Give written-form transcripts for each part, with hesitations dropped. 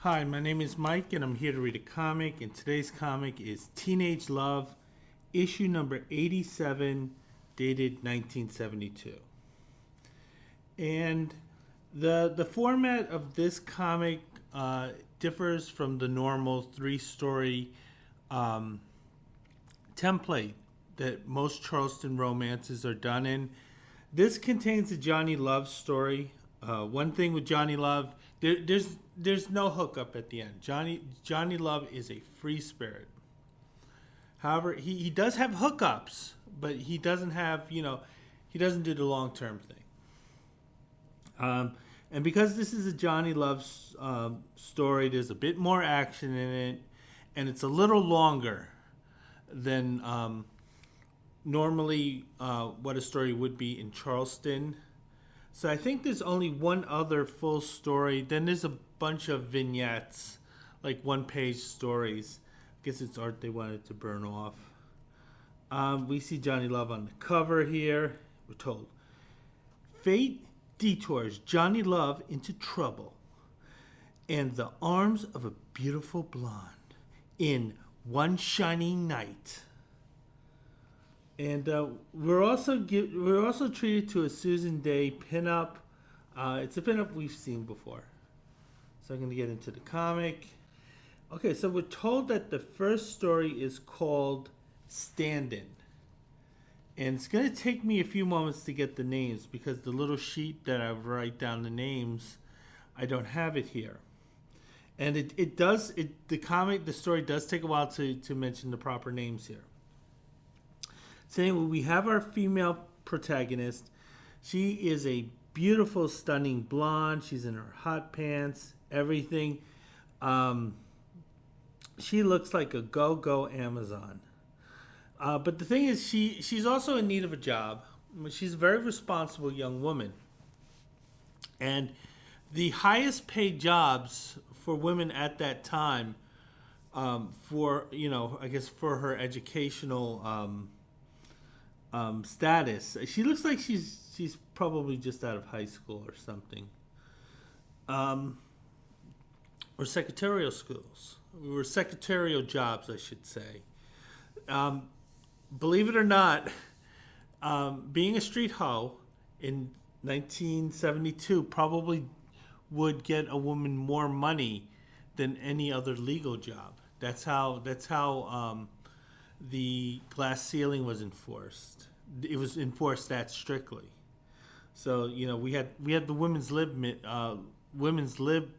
Hi, my name is Mike, and I'm here to read a comic. And today's comic is Teenage Love, issue number 87, dated 1972. And the format of this comic differs from the normal three-story um, template that most Charleston romances are done in. This contains a Johnny Love story. One thing with Johnny Love, there's no hookup at the end. Johnny Love is a free spirit. However, he does have hookups, but he doesn't have he doesn't do the long term thing. And because this is a Johnny Love story, there's a bit more action in it, and it's a little longer than normally what a story would be in Charleston. So I think there's only one other full story. Then there's a bunch of vignettes, like one-page stories. I guess it's art they wanted to burn off. We see Johnny Love on the cover here. We're told, fate detours Johnny Love into trouble and the arms of a beautiful blonde in one shining night. And we're also treated to a Susan Day pinup. It's a pinup we've seen before. So I'm going to get into the comic. Okay, so we're told that the first story is called Stand-In. And it's going to take me a few moments to get the names because the little sheet that I write down the names, I don't have it here. And the story does take a while to mention the proper names here. So anyway, we have our female protagonist. She is a beautiful, stunning blonde. She's in her hot pants, everything. She looks like a go-go Amazon. But the thing is, she's also in need of a job. She's a very responsible young woman. And the highest paid jobs for women at that time, for her educational status. She looks like she's probably just out of high school or something, or secretarial schools, or secretarial jobs, I should say. Believe it or not, being a street hoe in 1972 probably would get a woman more money than any other legal job. That's how the glass ceiling was enforced. It was enforced that strictly. So we had the women's lib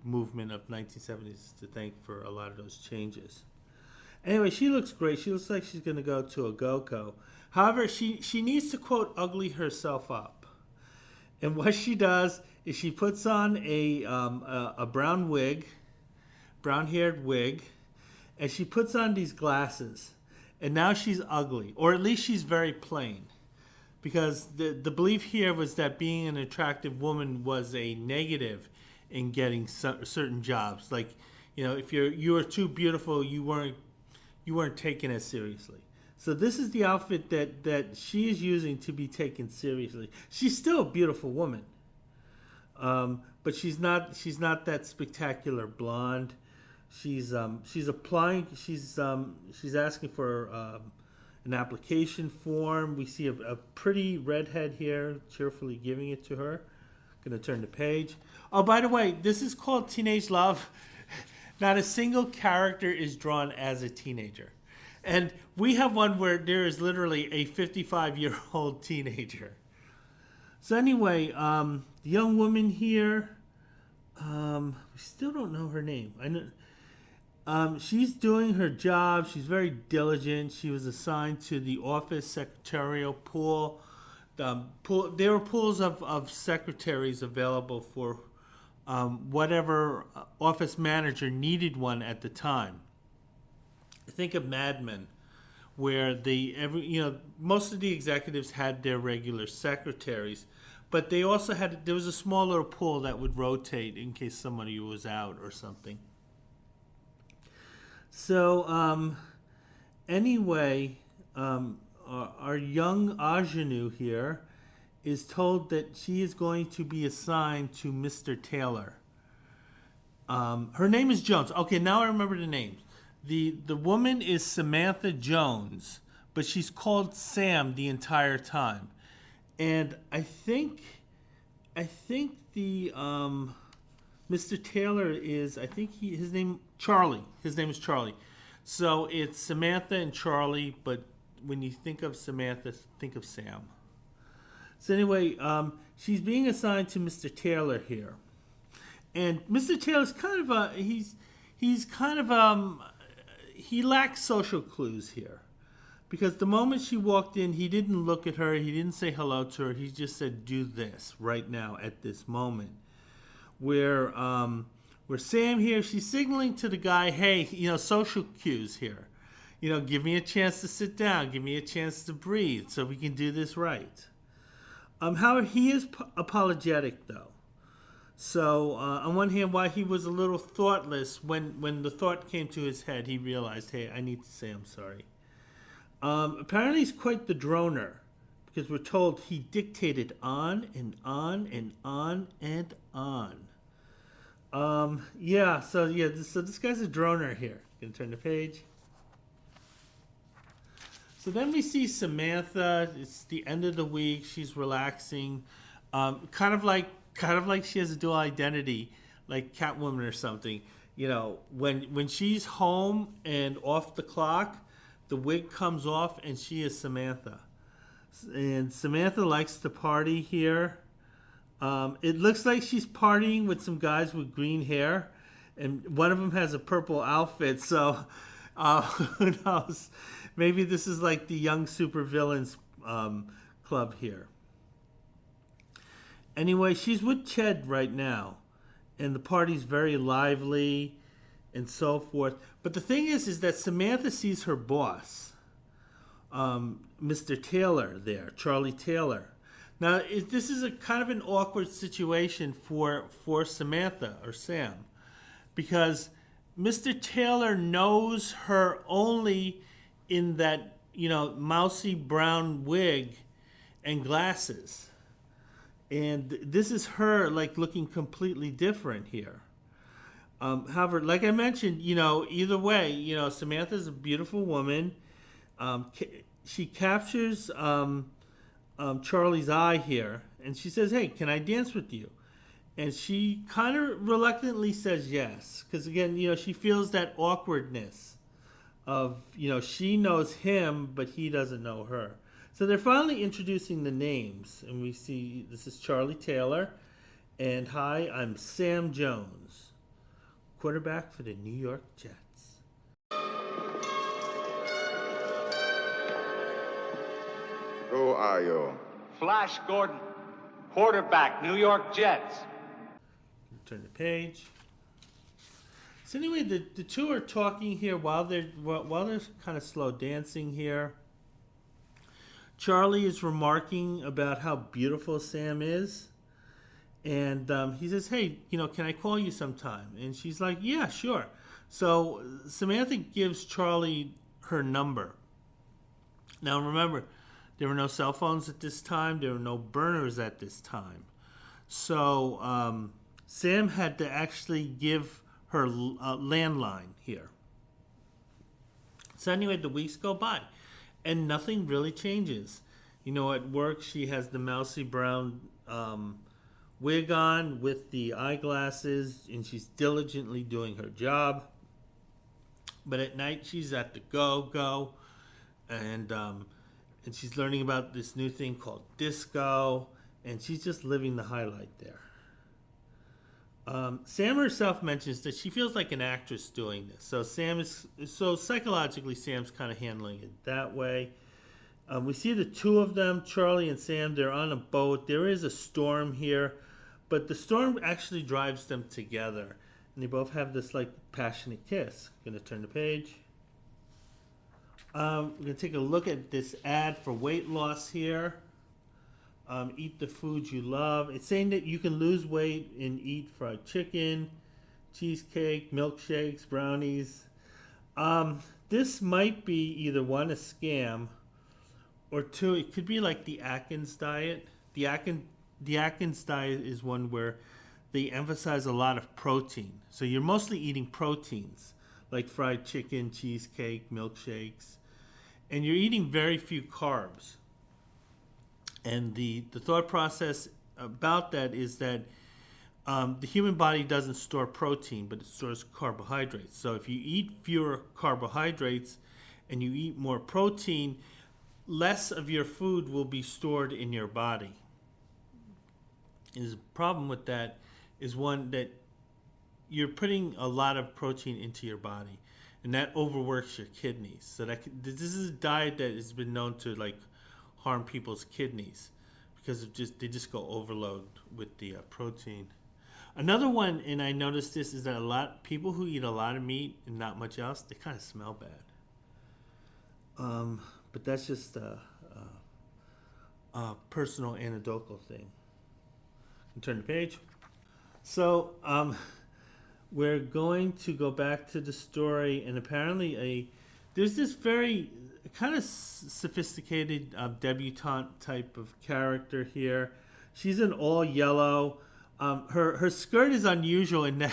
movement of 1970s to thank for a lot of those changes. Anyway, she looks great. She looks like she's going to go to a GoCo. However, she needs to, quote, ugly herself up. And what she does is she puts on a brown-haired wig, and she puts on these glasses. And now she's ugly, or at least she's very plain. Because the belief here was that being an attractive woman was a negative in getting certain jobs. Like, if you were too beautiful, you weren't taken as seriously. So this is the outfit that she is using to be taken seriously. She's still a beautiful woman, but she's not that spectacular blonde. She's applying. She's asking for an application form. We see a pretty redhead here, cheerfully giving it to her. Gonna turn the page. Oh, by the way, this is called Teenage Love. Not a single character is drawn as a teenager. And we have one where there is literally a 55-year-old teenager. So anyway, the young woman here, we still don't know her name. I know, she's doing her job. She's very diligent. She was assigned to the office secretarial pool. There were pools of secretaries available for whatever office manager needed one at the time. Think of Mad Men, where most of the executives had their regular secretaries, but they also there was a smaller pool that would rotate in case somebody was out or something. So anyway, our young ingenue here is told that she is going to be assigned to Mr. Taylor. Her name is Jones. Okay, now I remember the names. The woman is Samantha Jones, but she's called Sam the entire time. And I think the Mr. Taylor is, I think his name Charlie. His name is Charlie. So it's Samantha and Charlie, but when you think of Samantha, think of Sam. So anyway, she's being assigned to Mr. Taylor here, and Mr. Taylor's kind of he's kind of he lacks social clues here, because the moment she walked in, he didn't look at her, he didn't say hello to her, he just said, "Do this right now at this moment." Where Sam here, she's signaling to the guy, "Hey, social cues here. Give me a chance to sit down, give me a chance to breathe, so we can do this right." However, he is apologetic though. So on one hand, while he was a little thoughtless, when the thought came to his head, he realized, "Hey, I need to say I'm sorry." Apparently, he's quite the droner, because we're told he dictated on and on and on and on. So this guy's a droner here. Gonna turn the page. So then we see Samantha. It's the end of the week. She's relaxing, kind of like she has a dual identity, like Catwoman or something. When she's home and off the clock, the wig comes off and she is Samantha. And Samantha likes to party here. It looks like she's partying with some guys with green hair, and one of them has a purple outfit. So who knows? Maybe this is like the young supervillains club here. Anyway, she's with Ched right now, and the party's very lively and so forth. But the thing is that Samantha sees her boss, Mr. Taylor there, Charlie Taylor. Now, this is a kind of an awkward situation for Samantha or Sam, because Mr. Taylor knows her only in that, mousy brown wig and glasses. And this is her, like, looking completely different here. However, like I mentioned, either way, Samantha's a beautiful woman. She captures Charlie's eye here, and she says, "Hey, can I dance with you?" And she kind of reluctantly says yes, because again, she feels that awkwardness of, she knows him, but he doesn't know her. So they're finally introducing the names, and we see this is Charlie Taylor, and hi, I'm Sam Jones, quarterback for the New York Jets. Who are you? Flash Gordon, quarterback, New York Jets. Turn the page. So anyway, the two are talking here while they're kind of slow dancing here. Charlie is remarking about how beautiful Sam is, and he says, "Hey, can I call you sometime?" And she's like, "Yeah, sure." So Samantha gives Charlie her number. Now remember, there were no cell phones at this time. There were no burners at this time. So Sam had to actually give her landline here. So anyway, the weeks go by, and nothing really changes. At work, she has the mousy brown wig on with the eyeglasses, and she's diligently doing her job. But at night, she's at the go-go, and she's learning about this new thing called disco, and she's just living the highlight there. Sam herself mentions that she feels like an actress doing this. So psychologically, Sam's kind of handling it that way. We see the two of them, Charlie and Sam, they're on a boat. There is a storm here, but the storm actually drives them together. And they both have this like passionate kiss. I'm going to turn the page. We're going to take a look at this ad for weight loss here. Eat the foods you love. It's saying that you can lose weight and eat fried chicken, cheesecake, milkshakes, brownies. This might be either one, a scam, or two, it could be like the Atkins diet. The Atkins diet is one where they emphasize a lot of protein. So you're mostly eating proteins, like fried chicken, cheesecake, milkshakes, and you're eating very few carbs. And the thought process about that is that the human body doesn't store protein, but it stores carbohydrates. So if you eat fewer carbohydrates and you eat more protein, less of your food will be stored in your body. And the problem with that is one that you're putting a lot of protein into your body, and that overworks your kidneys. So this is a diet that has been known to like harm people's kidneys because of they just go overload with the protein. Another one, and I noticed this, is that people who eat a lot of meat and not much else, they kind of smell bad. But that's just a personal anecdotal thing. Turn the page. So we're going to go back to the story, and apparently there's this very kind of sophisticated debutante type of character here. She's in all yellow. Her skirt is unusual in that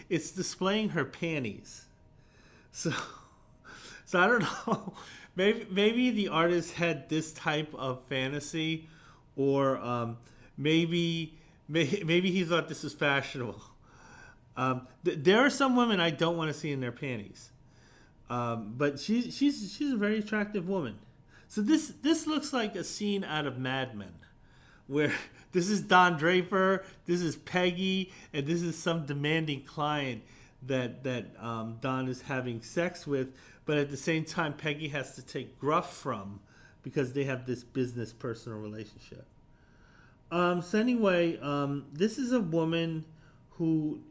it's displaying her panties. So I don't know. Maybe the artist had this type of fantasy, or maybe he thought this was fashionable. There are some women I don't want to see in their panties, but she's a very attractive woman. So this looks like a scene out of Mad Men, where this is Don Draper, this is Peggy, and this is some demanding client that Don is having sex with, but at the same time Peggy has to take gruff from because they have this business personal relationship. So anyway, this is a woman who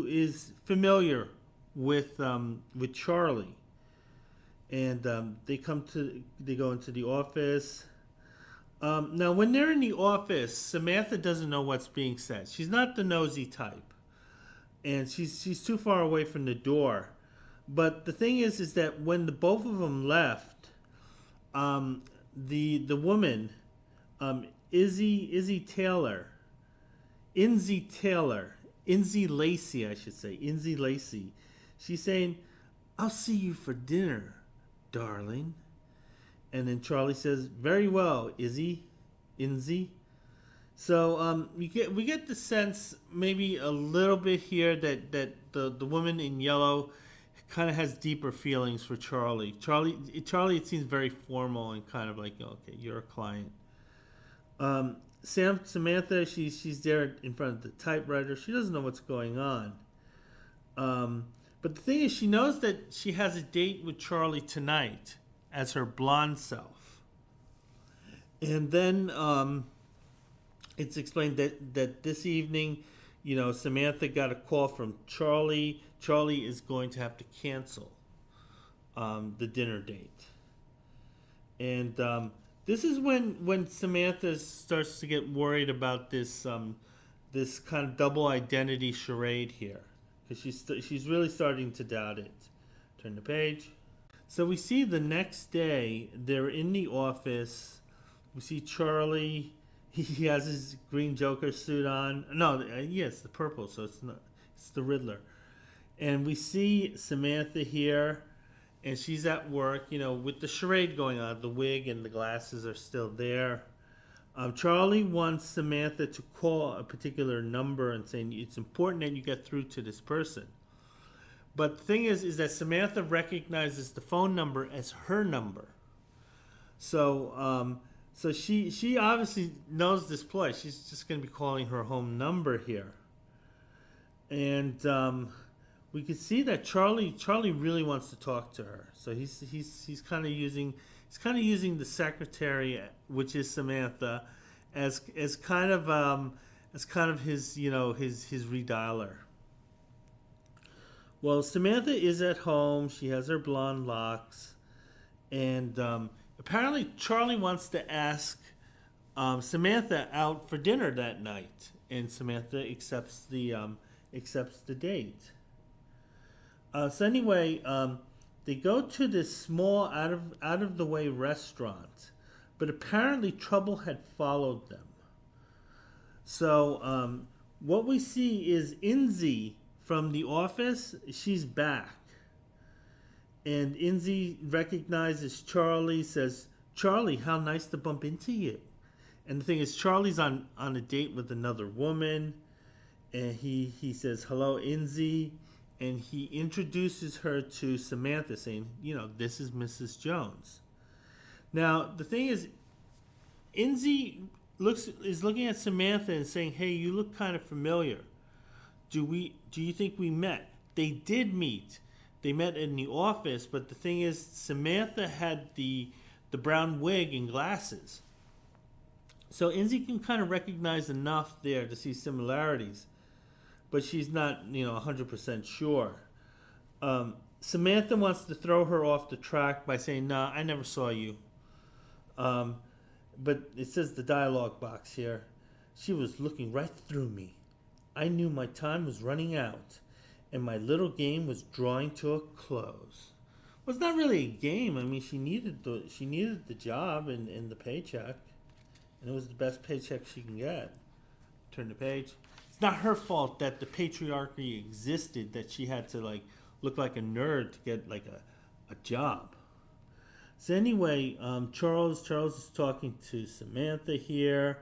is familiar with Charlie, and they go into the office. Now, when they're in the office, Samantha doesn't know what's being said. She's not the nosy type, and she's too far away from the door. But the thing is that when the both of them left, the woman, Inzi Lacey, I should say, Inzi Lacey, she's saying, "I'll see you for dinner, darling." And then Charlie says, "Very well, Inzi." So we get the sense maybe a little bit here that the woman in yellow kind of has deeper feelings for Charlie. Charlie, it seems very formal and kind of like, okay, you're a client. Samantha, she's there in front of the typewriter. She doesn't know what's going on. But the thing is, she knows that she has a date with Charlie tonight as her blonde self. And then it's explained that this evening, Samantha got a call from Charlie. Charlie is going to have to cancel the dinner date. And this is when Samantha starts to get worried about this this kind of double identity charade here, because she's really starting to doubt it. Turn the page. So we see the next day they're in the office. We see Charlie. He has his green Joker suit on. No, yes, the purple. So it's the Riddler. And we see Samantha here, and she's at work, with the charade going on. The wig and the glasses are still there. Charlie wants Samantha to call a particular number and saying it's important that you get through to this person. But the thing is that Samantha recognizes the phone number as her number. So she obviously knows this ploy. She's just going to be calling her home number here. And we can see that Charlie really wants to talk to her. So he's kind of using the secretary, which is Samantha, as kind of his his redialer. Well, Samantha is at home. She has her blonde locks, and apparently Charlie wants to ask Samantha out for dinner that night, and Samantha accepts the date. So anyway, they go to this small out of the way restaurant, but apparently trouble had followed them. So what we see is Inzi from The Office. She's back. And Inzi recognizes Charlie, says, "Charlie, how nice to bump into you." And the thing is, Charlie's on a date with another woman. And he says, "Hello, Inzi." And he introduces her to Samantha, saying, "This is Mrs. Jones." Now, the thing is, Inzi is looking at Samantha and saying, "Hey, you look kind of familiar. Do you think we met?" They did meet. They met in The Office, but the thing is, Samantha had the brown wig and glasses. So Inzi can kind of recognize enough there to see similarities, but she's not, 100% sure. Samantha wants to throw her off the track by saying, "Nah, I never saw you." But it says the dialogue box here. "She was looking right through me. I knew my time was running out, and my little game was drawing to a close." Well, it's not really a game. I mean, she needed the job and the paycheck, and it was the best paycheck she can get. Turn the page. It's not her fault that the patriarchy existed, that she had to look like a nerd to get a job. So anyway, Charles is talking to Samantha here.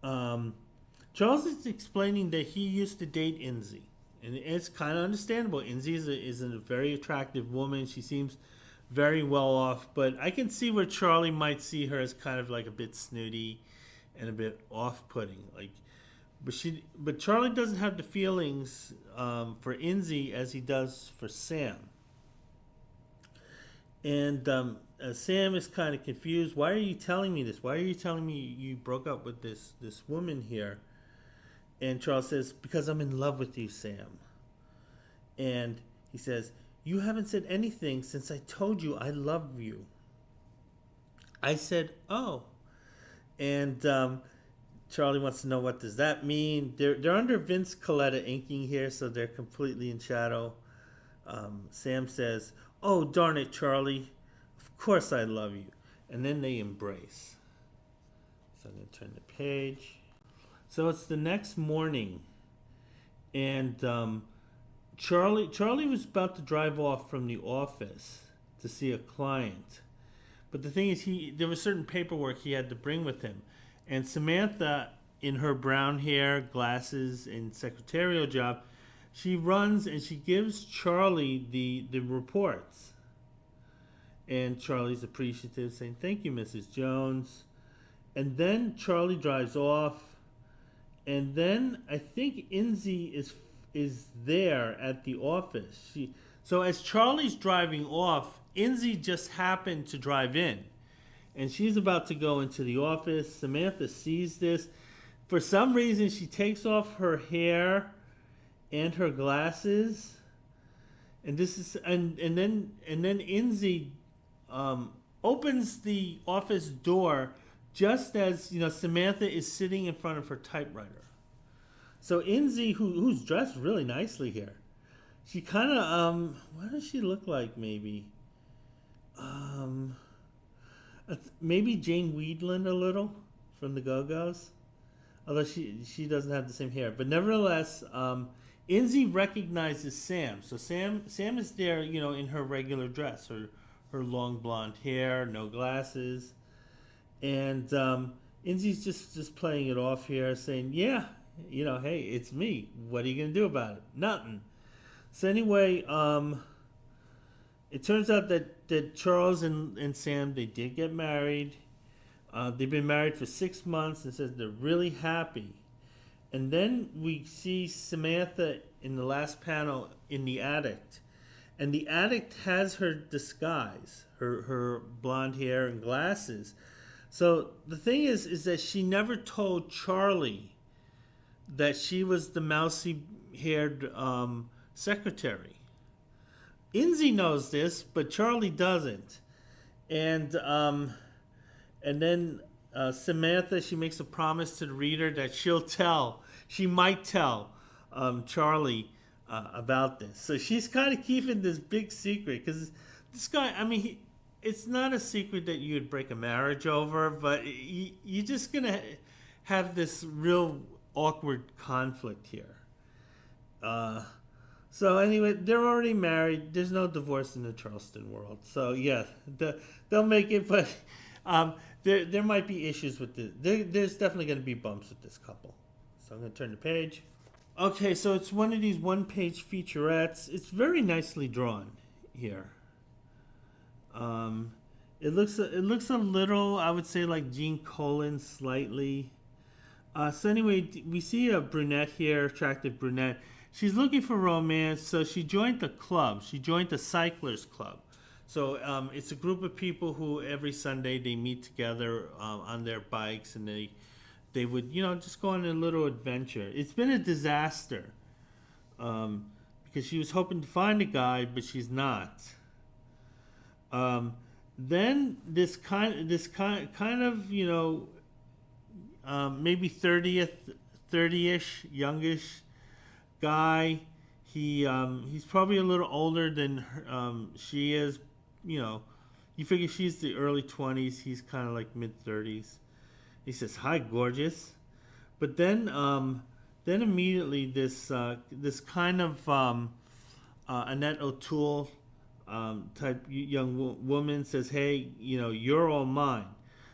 Charles is explaining that he used to date Inzi, and it's kind of understandable. Inzi is a very attractive woman. She seems very well off, but I can see where Charlie might see her as kind of a bit snooty and a bit off-putting. But Charlie doesn't have the feelings for Inzi as he does for Sam. And Sam is kind of confused. "Why are you telling me this? Why are you telling me you broke up with this woman here?" And Charles says, "Because I'm in love with you, Sam." And he says, "You haven't said anything since I told you I love you." I said, "Oh." And Charlie wants to know, what does that mean? They're under Vince Coletta inking here, so they're completely in shadow. Sam says, "Oh, darn it, Charlie. Of course I love you." And then they embrace. So I'm going to turn the page. So it's the next morning, and Charlie was about to drive off from The Office to see a client. But the thing is, there was certain paperwork he had to bring with him. And Samantha, in her brown hair, glasses, and secretarial job, she runs and she gives Charlie the reports. And Charlie's appreciative, saying, "Thank you, Mrs. Jones." And then Charlie drives off. And then I think Inzi is there at the office. So as Charlie's driving off, Inzi just happened to drive in. And she's about to go into the office. Samantha sees this. For some reason, she takes off her hair and her glasses. And then Inzi opens the office door just as Samantha is sitting in front of her typewriter. So Inzi, who's dressed really nicely here, she kind of what does she look like? Maybe Jane Weedland a little from the Go-Go's, although she doesn't have the same hair. But nevertheless, Inzi recognizes Sam. So Sam is there, in her regular dress, her long blonde hair, no glasses. And Inzi's just playing it off here, saying, "Yeah, hey, it's me. What are you going to do about it? Nothing." So anyway, it turns out that Charles and Sam, they did get married. They've been married for 6 months, and says they're really happy. And then we see Samantha in the last panel in the attic. And the addict has her disguise, her blonde hair and glasses. So the thing is that she never told Charlie that she was the mousy-haired secretary. Inzi knows this, but Charlie doesn't. And then Samantha, she makes a promise to the reader that she might tell Charlie about this. So she's kind of keeping this big secret, because this guy, it's not a secret that you would break a marriage over, but you're just going to have this real awkward conflict here. So anyway, they're already married. There's no divorce in the Charleston world. So yeah, they'll make it, but there might be issues with this. There's definitely going to be bumps with this couple. So I'm going to turn the page. Okay, so it's one of these one-page featurettes. It's very nicely drawn here. It looks a little, I would say, like Gene Colan slightly. So anyway, we see a brunette here, attractive brunette. She's looking for romance, so she joined the club. She joined the Cyclers Club. So it's a group of people who every Sunday they meet together on their bikes, and they would, just go on a little adventure. It's been a disaster because she was hoping to find a guy, but she's not. Then this kind of maybe 30-ish, youngish guy. He's probably a little older than she is. You figure she's the early 20s. He's kind of like mid 30s. He says, "Hi, gorgeous," but then immediately this kind of Annette O'Toole type young woman says, "Hey, you're all mine."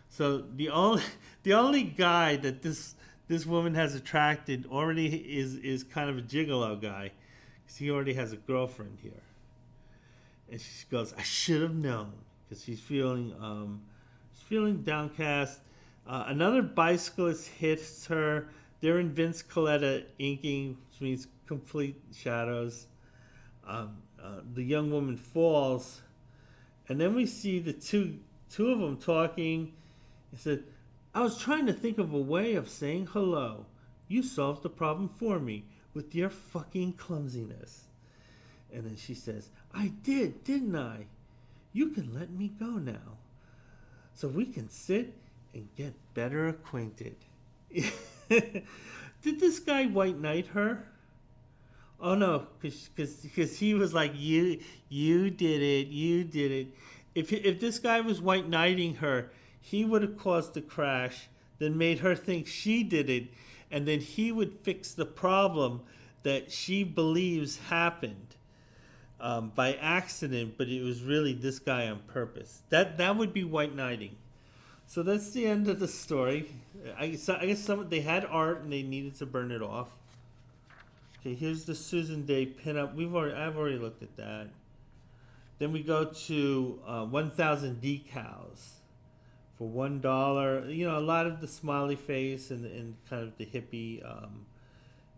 So the only guy that this woman has attracted already is kind of a gigolo guy, because he already has a girlfriend here. And she goes, "I should have known," because she's feeling downcast. Another bicyclist hits her. They're in Vince Coletta inking, which means complete shadows. The young woman falls, and then we see the two of them talking. He said, "I was trying to think of a way of saying hello. You solved the problem for me with your fucking clumsiness." And then she says, "I did, didn't I? You can let me go now, so we can sit and get better acquainted." Did this guy white knight her? Oh no, because he was like, you did it. If this guy was white knighting her, he would have caused the crash, then made her think she did it, and then he would fix the problem that she believes happened by accident, but it was really this guy on purpose. That would be white knighting. So that's the end of the story. I guess they had art and they needed to burn it off. Okay, here's the Susan Day pinup. I've already looked at that. Then we go to 1,000 decals for $1. A lot of the smiley face and kind of the hippie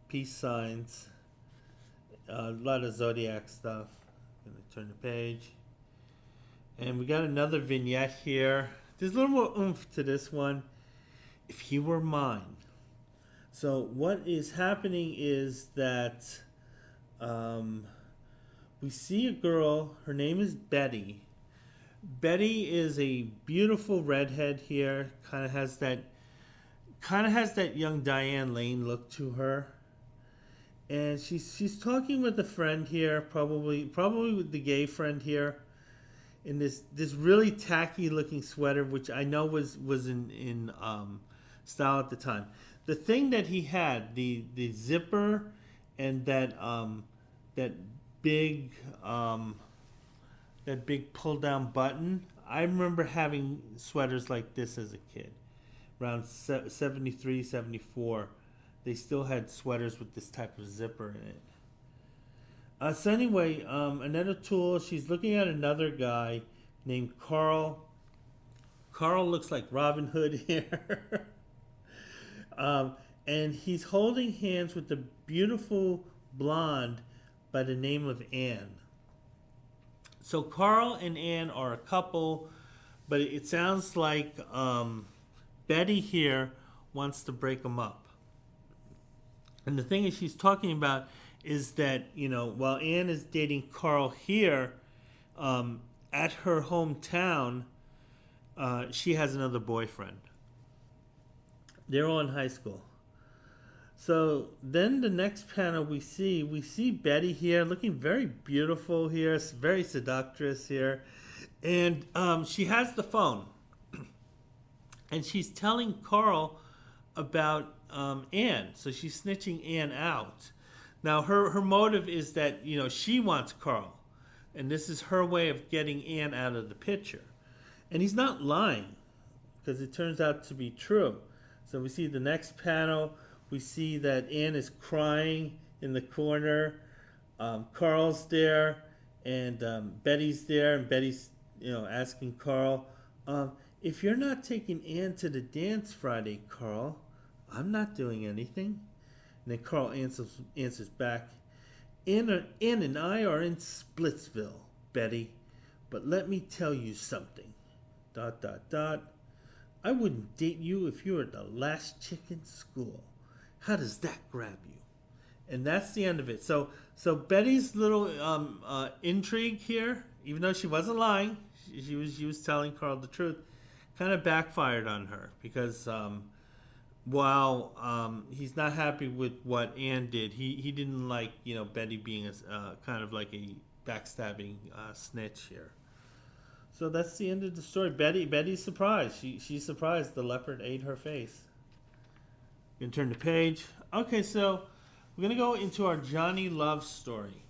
peace signs. A lot of Zodiac stuff. I'm gonna turn the page, and we got another vignette here. There's a little more oomph to this one. If he were mine. So what is happening is that we see a girl. Her name is Betty. Betty is a beautiful redhead here. Kind of has that young Diane Lane look to her. And she's talking with a friend here, probably with the gay friend here, in this really tacky looking sweater, which I know was in style at the time. The thing that he had, the zipper, and that big pull down button. I remember having sweaters like this as a kid, around 73, 74. They still had sweaters with this type of zipper in it. So anyway, Annette O'Toole, she's looking at another guy named Carl. Carl looks like Robin Hood here. And he's holding hands with a beautiful blonde by the name of Anne. So Carl and Anne are a couple, but it sounds like Betty here wants to break them up. And the thing is she's talking about is that, while Anne is dating Carl here, at her hometown, she has another boyfriend. They're all in high school. So then the next panel we see Betty here looking very beautiful here, very seductress here. And she has the phone. And she's telling Carl about Anne. So she's snitching Anne out. Now her motive is that she wants Carl, and this is her way of getting Anne out of the picture. And he's not lying, because it turns out to be true. So we see the next panel. We see that Anne is crying in the corner. Carl's there, and Betty's there, and Betty's asking Carl, if you're not taking Anne to the dance Friday, Carl, I'm not doing anything. And then Carl answers back, Anne and I are in Splitsville, Betty, but let me tell you something. ... I wouldn't date you if you were the last chick in school. How does that grab you? And that's the end of it. So Betty's little intrigue here, even though she wasn't lying, she was telling Carl the truth, kind of backfired on her, because while he's not happy with what Anne did, he didn't like Betty being a kind of like a backstabbing snitch here. So that's the end of the story. Betty's surprised. She's surprised the leopard ate her face. You can turn the page. Okay, so we're going to go into our Johnny Love story.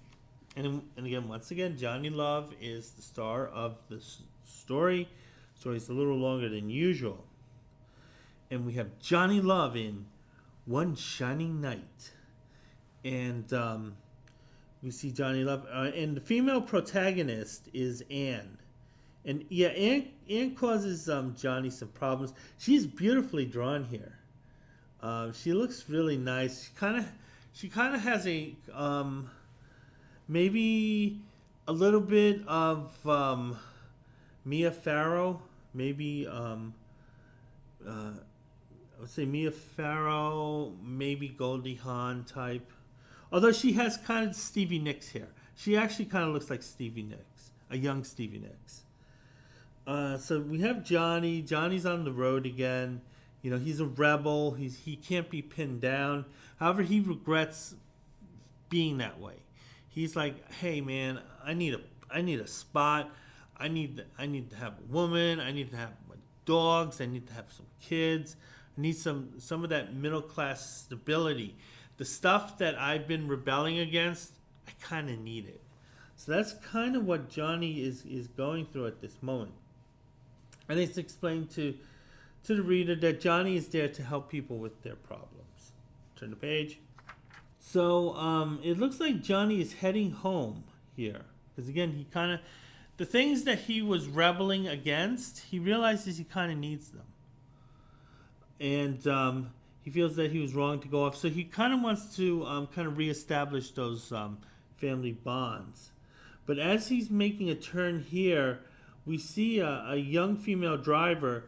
And again, once again, Johnny Love is the star of the story. The story's a little longer than usual. And we have Johnny Love in One Shining Night. And we see Johnny Love. And the female protagonist is Anne. And yeah, Anne causes Johnny some problems. She's beautifully drawn here. She looks really nice. She kind of has a maybe a little bit of Mia Farrow. Maybe I would say Mia Farrow, maybe Goldie Hawn type. Although she has kind of Stevie Nicks hair. She actually kind of looks like Stevie Nicks, a young Stevie Nicks. So we have Johnny. Johnny's on the road again. He's a rebel. He can't be pinned down. However, he regrets being that way. He's like, hey man, I need a spot. I need to have a woman. I need to have dogs. I need to have some kids. I need some of that middle class stability. The stuff that I've been rebelling against, I kind of need it. So that's kind of what Johnny is going through at this moment. And it's explained to the reader that Johnny is there to help people with their problems. Turn the page. So it looks like Johnny is heading home here. Because again, the things that he was rebelling against, he realizes he kind of needs them. And he feels that he was wrong to go off. So he kind of wants to kind of reestablish those family bonds. But as he's making a turn here, we see a young female driver,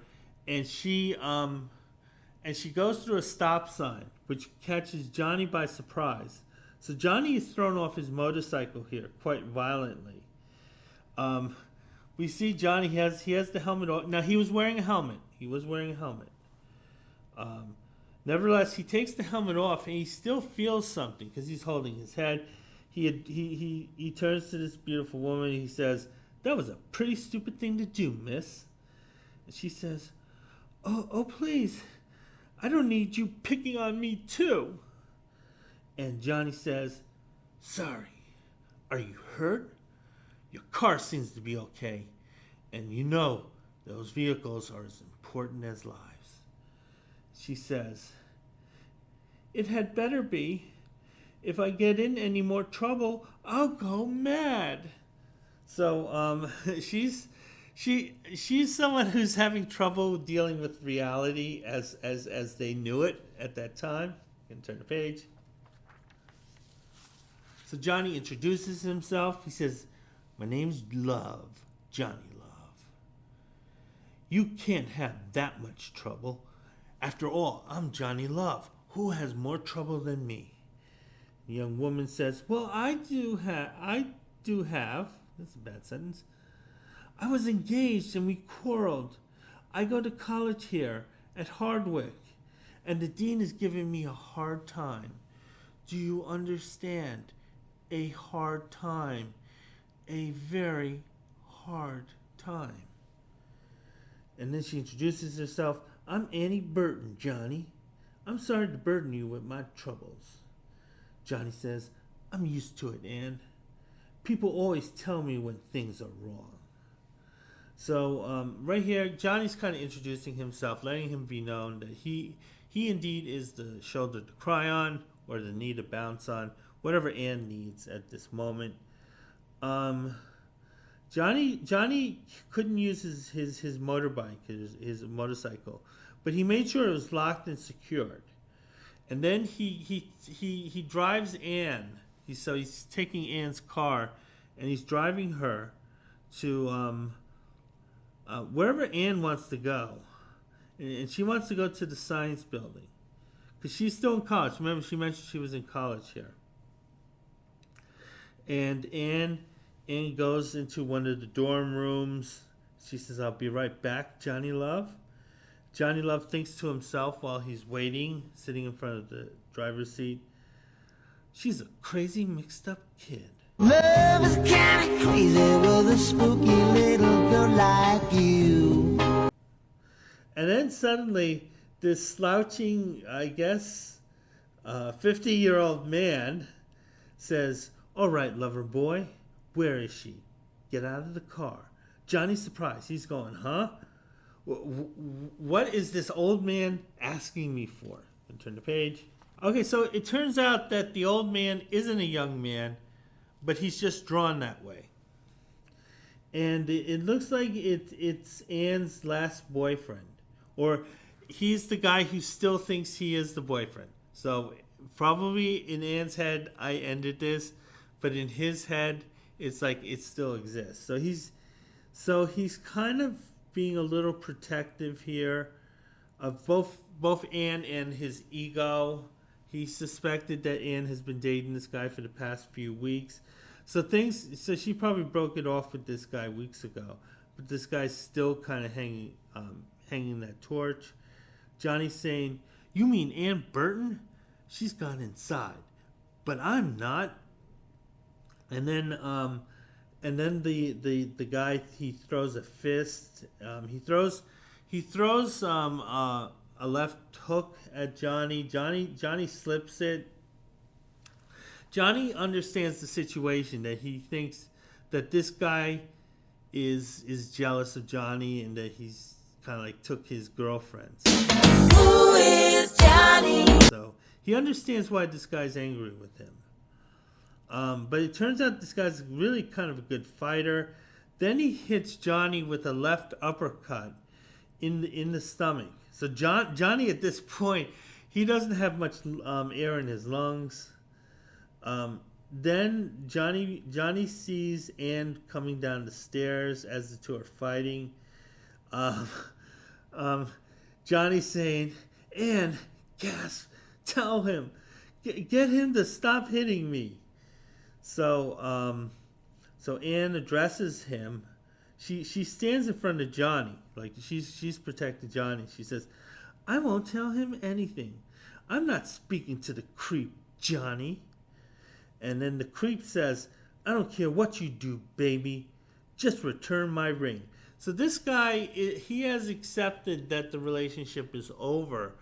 and she goes through a stop sign, which catches Johnny by surprise. So Johnny is thrown off his motorcycle here quite violently. We see Johnny, he has the helmet on. Now, he was wearing a helmet. Nevertheless, he takes the helmet off, and he still feels something because he's holding his head. He turns to this beautiful woman, and he says, "That was a pretty stupid thing to do, miss." And she says, Oh, please, I don't need you picking on me too. And Johnny says, "Sorry, are you hurt? Your car seems to be okay. And those vehicles are as important as lives." She says, "It had better be. If I get in any more trouble, I'll go mad." So she's someone who's having trouble dealing with reality as they knew it at that time. You can turn the page. So Johnny introduces himself. He says, "My name's Love, Johnny Love. You can't have that much trouble. After all, I'm Johnny Love. Who has more trouble than me?" The young woman says, "Well, I do have. That's a bad sentence. "I was engaged and we quarreled. I go to college here at Hardwick, and the dean is giving me a hard time. Do you understand? A hard time. A very hard time." And then she introduces herself. "I'm Annie Burton, Johnny. I'm sorry to burden you with my troubles. Johnny says, I'm used to it, Anne. People always tell me when things are wrong. So right here, Johnny's kind of introducing himself, letting him be known that he indeed is the shoulder to cry on or the knee to bounce on, whatever Anne needs at this moment. Johnny couldn't use his motorbike, his motorcycle, but he made sure it was locked and secured. And then he drives Anne. He's taking Anne's car, and he's driving her to wherever Anne wants to go. And she wants to go to the science building because she's still in college. Remember, she mentioned she was in college here. And Anne goes into one of the dorm rooms. She says, I'll be right back, Johnny Love. Johnny Love thinks to himself while he's waiting, sitting in front of the driver's seat, she's a crazy, mixed up kid. Love is kinda crazy with a spooky little girl like you. And then suddenly, this slouching, I guess, 50-year-old man says, all right, lover boy, where is she? Get out of the car. Johnny's surprised. He's going, huh? What is this old man asking me for? And turn the page. Okay, so it turns out that the old man isn't a young man, but he's just drawn that way. And it looks like it's Anne's last boyfriend. Or he's the guy who still thinks he is the boyfriend. So probably in Anne's head, I ended this. But in his head, it's like it still exists. So he's kind of being a little protective here of both Anne and his ego. He suspected that Anne has been dating this guy for the past few weeks. So she probably broke it off with this guy weeks ago. But this guy's still kind of hanging that torch. Johnny's saying, you mean Anne Burton? She's gone inside. But I'm not. And then the guy, he throws a fist. He throws a left hook at Johnny. Johnny slips it. Johnny understands the situation, that he thinks that this guy is jealous of Johnny and that he's kind of like took his girlfriends. Who is Johnny? So he understands why this guy's angry with him. But it turns out this guy's really kind of a good fighter. Then he hits Johnny with a left uppercut in the stomach. So Johnny at this point, he doesn't have much air in his lungs. Then Johnny sees Anne coming down the stairs as the two are fighting. Johnny's saying, Anne, gasp, tell him, get him to stop hitting me. So Anne addresses him. She stands in front of Johnny, like she's protecting Johnny. She says, I won't tell him anything. I'm not speaking to the creep, Johnny. And then the creep says, I don't care what you do, baby. Just return my ring. So this guy, he has accepted that the relationship is over,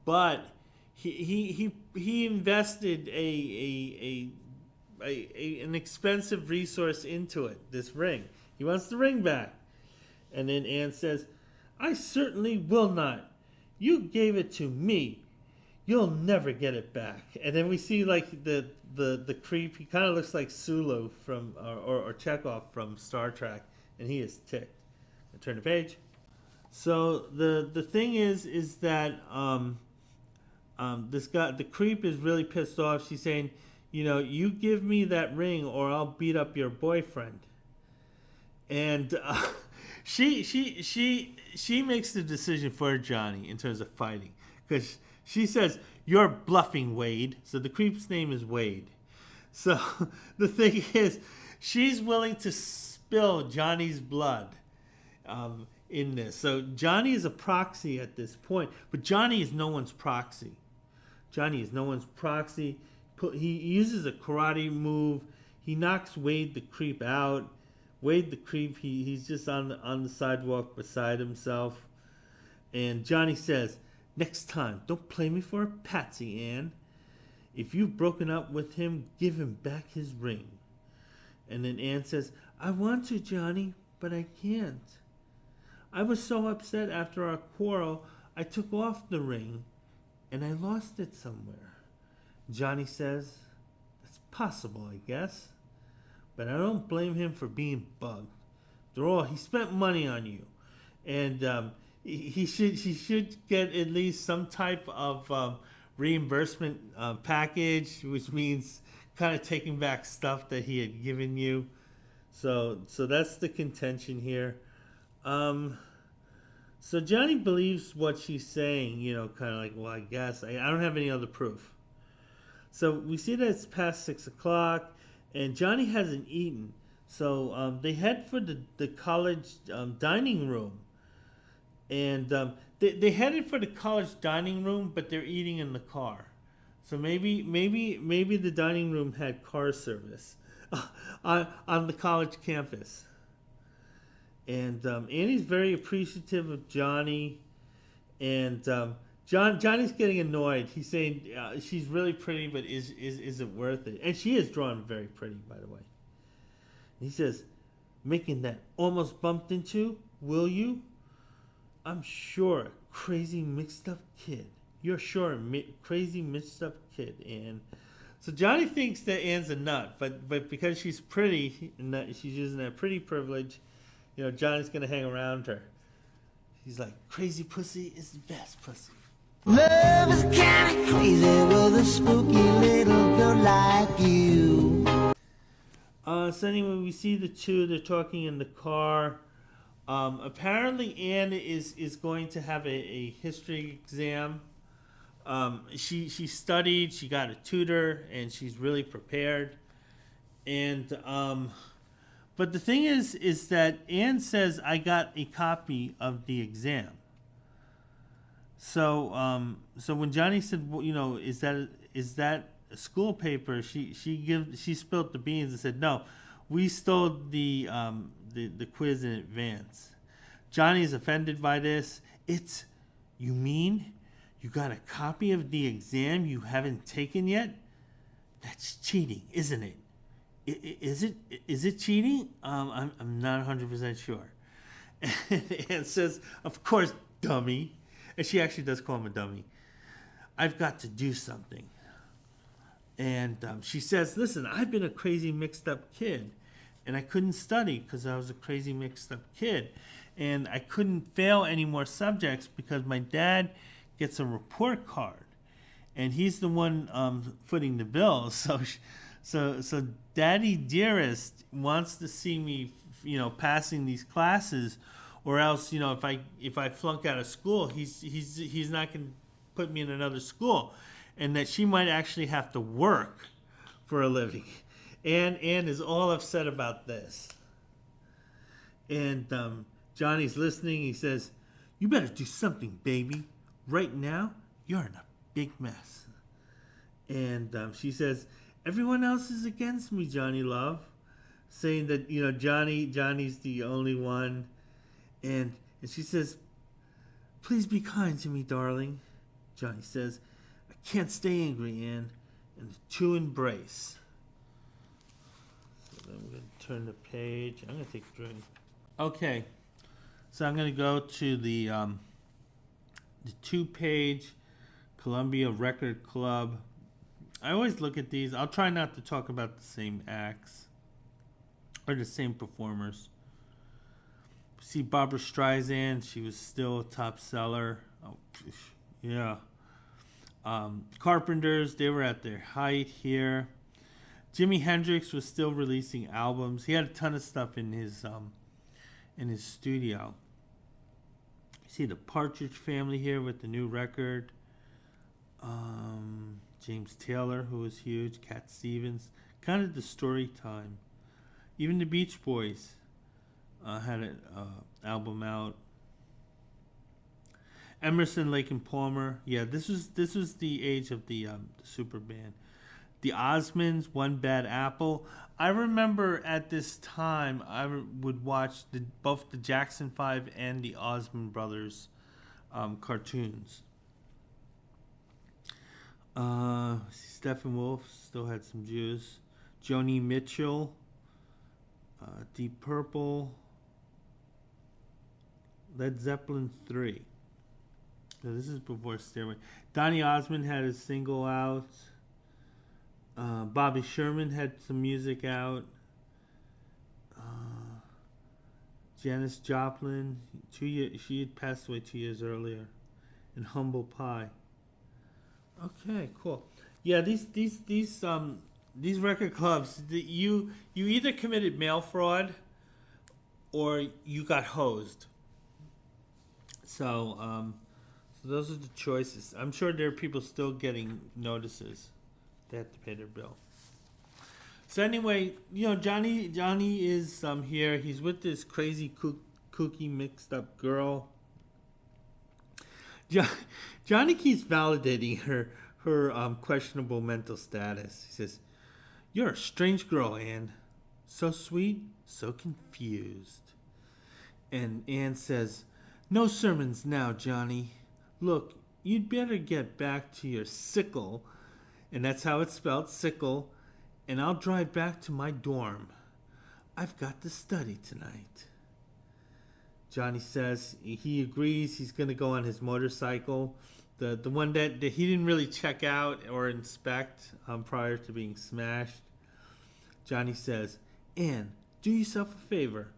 but he invested an expensive resource into it, this ring. He wants the ring back. And then Anne says, I certainly will not. You gave it to me. You'll never get it back. And then we see like the creep. He kind of looks like Sulu from or Chekhov from Star Trek, and he is ticked. I turn the page. So the thing is that this guy, the creep, is really pissed off. She's saying, you give me that ring or I'll beat up your boyfriend. And she makes the decision for Johnny in terms of fighting, because she says, you're bluffing, Wade. So the creep's name is Wade. So the thing is, she's willing to spill Johnny's blood in this. So Johnny is a proxy at this point, but Johnny is no one's proxy. Johnny is no one's proxy. He uses a karate move. He knocks Wade the creep out. Wade the creep, he's just on the sidewalk beside himself. And Johnny says, Next time, don't play me for a patsy, Anne. If you've broken up with him, give him back his ring. And then Anne says, I want to, Johnny, but I can't. I was so upset after our quarrel, I took off the ring, and I lost it somewhere. Johnny says, it's possible, I guess. But I don't blame him for being bugged. After all, he spent money on you. And he should get at least some type of reimbursement package, which means kind of taking back stuff that he had given you. So that's the contention here. So Johnny believes what she's saying, kind of like, well, I guess. I don't have any other proof. So we see that it's past 6 o'clock, and Johnny hasn't eaten. So they head for the college dining room. And they headed for the college dining room, but they're eating in the car. So maybe the dining room had car service on the college campus. And Annie's very appreciative of Johnny, and Johnny's getting annoyed. He's saying she's really pretty, but is it worth it? And she is drawn very pretty, by the way. And he says, making that almost bumped into, will you? I'm sure, crazy mixed up kid. You're sure a crazy mixed up kid, Anne. So Johnny thinks that Anne's a nut, but because she's pretty, and she's using that pretty privilege, Johnny's gonna hang around her. He's like, crazy pussy is the best pussy. Love is kinda crazy with a spooky little girl like you. So anyway, we see the two. They're talking in the car. Apparently, Anne is going to have a history exam. She studied. She got a tutor, and she's really prepared. And but the thing is that Anne says, I got a copy of the exam. So so when Johnny said, well, is that a school paper? She spilled the beans and said, no, we stole the quiz in advance. Johnny's offended by this. You mean you got a copy of the exam you haven't taken yet? That's cheating, isn't it? Is it cheating? I'm not 100% sure. And says, of course, dummy. And she actually does call him a dummy. I've got to do something. And she says, listen, I've been a crazy mixed up kid. And I couldn't study because I was a crazy mixed up kid. And I couldn't fail any more subjects because my dad gets a report card. And he's the one footing the bills. So Daddy Dearest wants to see me, passing these classes, or else, if I flunk out of school, he's not going to put me in another school, and that she might actually have to work for a living. And Anne is all upset about this. And Johnny's listening. He says, "You better do something, baby. Right now, you're in a big mess." And she says, everyone else is against me, Johnny love, saying that Johnny's the only one, and she says, please be kind to me, darling. Johnny says, I can't stay angry, Anne, and the two embrace. So then we're going to turn the page. I'm going to take a drink. Okay, so I'm going to go to the 2-page Columbia Record Club. I always look at these. I'll try not to talk about the same acts or the same performers. See Barbra Streisand, she was still a top seller. Oh, yeah. Carpenters, they were at their height here. Jimi Hendrix was still releasing albums. He had a ton of stuff in his studio. You see the Partridge Family here with the new record. James Taylor, who was huge, Cat Stevens, kind of the story time. Even the Beach Boys had an album out. Emerson, Lake and Palmer, yeah, this was the age of the super band. The Osmonds, One Bad Apple. I remember at this time I would watch both the Jackson 5 and the Osmond Brothers cartoons. Stephen Wolf still had some Jews. Joni Mitchell, Deep Purple, Led Zeppelin 3. So this is before Stairway. Donny Osmond had a single out. Bobby Sherman had some music out. Janis Joplin, she had passed away 2 years earlier. And Humble Pie. Okay, cool. Yeah, these record clubs, you either committed mail fraud or you got hosed. So those are the choices. I'm sure there are people still getting notices. They have to pay their bill. So anyway, Johnny is here. He's with this crazy kooky mixed up girl. Johnny keeps validating her questionable mental status. He says, "You're a strange girl, Anne. So sweet, so confused." And Anne says, "No sermons now, Johnny. Look, you'd better get back to your sickle," and that's how it's spelled, sickle, "and I'll drive back to my dorm. I've got to study tonight." Johnny says he agrees. He's going to go on his motorcycle, the one that he didn't really check out or inspect prior to being smashed. Johnny says, "Anne, do yourself a favor.